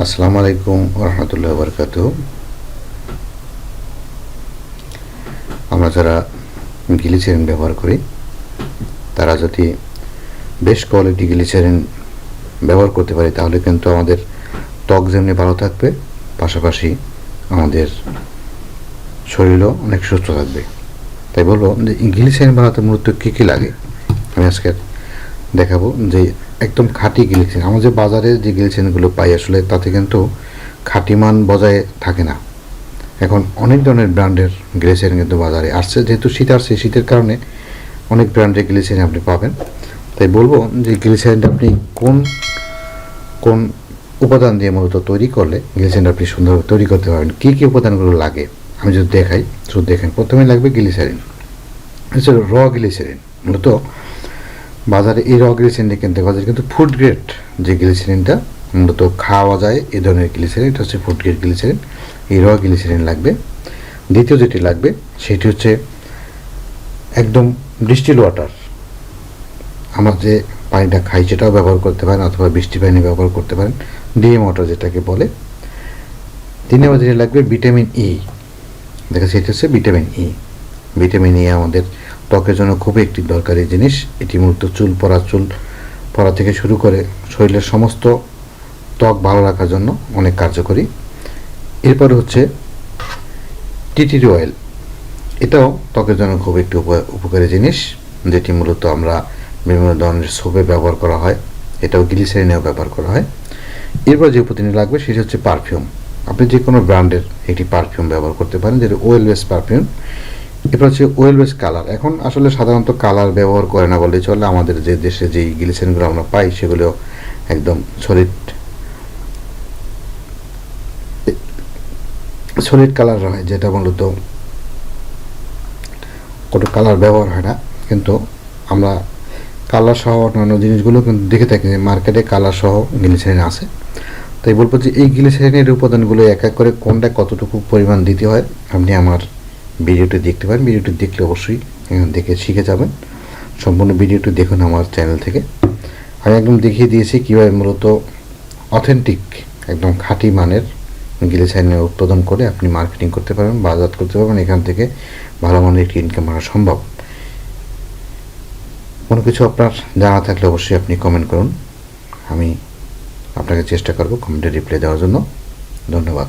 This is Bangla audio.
আসসালামু আলাইকুম ওরহামতুল্লাহ বরকাত। আমরা যারা গ্লিসারিন ব্যবহার করি তারা যদি বেশ কোয়ালিটি গ্লিসারিন ব্যবহার করতে পারি তাহলে কিন্তু আমাদের ত্বক যেমনি ভালো থাকবে, পাশাপাশি আমাদের শরীরও অনেক সুস্থ থাকবে। তাই বলবো যে গ্লিসারিন বানাতে মূলত কী কী লাগে আমি আজকে দেখাবো। যে একদম খাঁটি গ্লিসারিন, আমরা যে বাজারে যে গ্লিসারিনগুলো পাই আসলে তাতে কিন্তু খাঁটি মান বজায় থাকে না। এখন অনেক ধরনের ব্র্যান্ডের গ্লিসারিন কিন্তু বাজারে আসছে, যেহেতু শীত আসছে, শীতের কারণে অনেক ব্র্যান্ডের গ্লিসারিন আপনি পাবেন। তাই বলবো যে গ্লিসারিনটা আপনি কোন কোন উপাদান দিয়ে মূলত তৈরি করলে গ্লিসারিনটা আপনি সুন্দরভাবে তৈরি করতে পারবেন, কী কী উপাদানগুলো লাগে আমি যদি দেখাই। শুধু দেখেন, প্রথমে লাগবে গ্লিসারিন, হচ্ছে র গ্লিসারিন। মূলত বাজারে এই র গ্লিসারিনটা কিনতে বাজারে কিন্তু ফুড গ্রেড যে গ্লিসারিনটা মূলত খাওয়া যায় এই ধরনের গ্লিসারিন, এটা হচ্ছে ফুড গ্রেড গ্লিসারিন। এই র গ্লিসারিন লাগবে। দ্বিতীয় যেটি লাগবে সেটি হচ্ছে একদম ডিস্টিল ওয়াটার, আমরা যে পানিটা খাই সেটাও ব্যবহার করতে পারেন, অথবা বৃষ্টি পানি ব্যবহার করতে পারেন, ডিএম ওয়াটার যেটাকে বলে। তিন নম্বর যেটা লাগবে ভিটামিন ই। দেখা সেটা হচ্ছে ভিটামিন ই। ভিটামিন ই আমাদের ত্বকের জন্য খুবই একটি দরকারি জিনিস। এটি মূলত চুল পড়া থেকে শুরু করে শরীরের সমস্ত ত্বক ভালো রাখার জন্য অনেক কার্যকরী। এরপরে হচ্ছে টিটিরি অয়েল, এটাও ত্বকের জন্য খুব একটি উপকারী জিনিস, যেটি মূলত আমরা বিভিন্ন ধরনের সোপে ব্যবহার করা হয়, এটাও গ্লিসারিনেও ব্যবহার করা হয়। এরপর যে উপাদানটি লাগবে সেটি হচ্ছে পারফিউম। আপনি যে কোনো ব্র্যান্ডের একটি পারফিউম ব্যবহার করতে পারেন, যেটা ওয়েল বেস পারফিউম। এরপর হচ্ছে ওয়েল বেস কালার। এখন আসলে সাধারণত কালার ব্যবহার করে না বললেই চলে, আমাদের যে দেশে যেই গ্লিসারিনগুলো আমরা পাই সেগুলো একদম সলিড কালার হয়, যেটা মূলত কোনো কালার ব্যবহার হয় না। কিন্তু আমরা কালার সহ অন্যান্য জিনিসগুলো কিন্তু দেখে থাকি যে মার্কেটে কালার সহ গ্লিসারিন আছে। তাই বলবো যে এই গ্লিসারিনের উপাদানগুলো এক এক করে কোনটা কতটুকু পরিমাণ দিতে হয় আপনি আমার ভিডিওটি দেখতে পারেন। ভিডিওটি দেখলে অবশ্যই দেখে শিখে যাবেন। সম্পূর্ণ ভিডিওটি দেখুন আমার চ্যানেল থেকে। আমি একদম দেখিয়ে দিয়েছি কীভাবে মূলত অথেন্টিক একদম খাঁটি মানের গ্লিসারিনের উৎপাদন করে আপনি মার্কেটিং করতে পারবেন, বাজার করতে পারবেন। এখান থেকে ভালো মানের একটি ইনকাম করা সম্ভব। কোনো কিছু আপনার জানা থাকলে অবশ্যই আপনি কমেন্ট করুন, আমি আপনাকে চেষ্টা করব কমেন্টে রিপ্লাই দেওয়ার জন্য। ধন্যবাদ।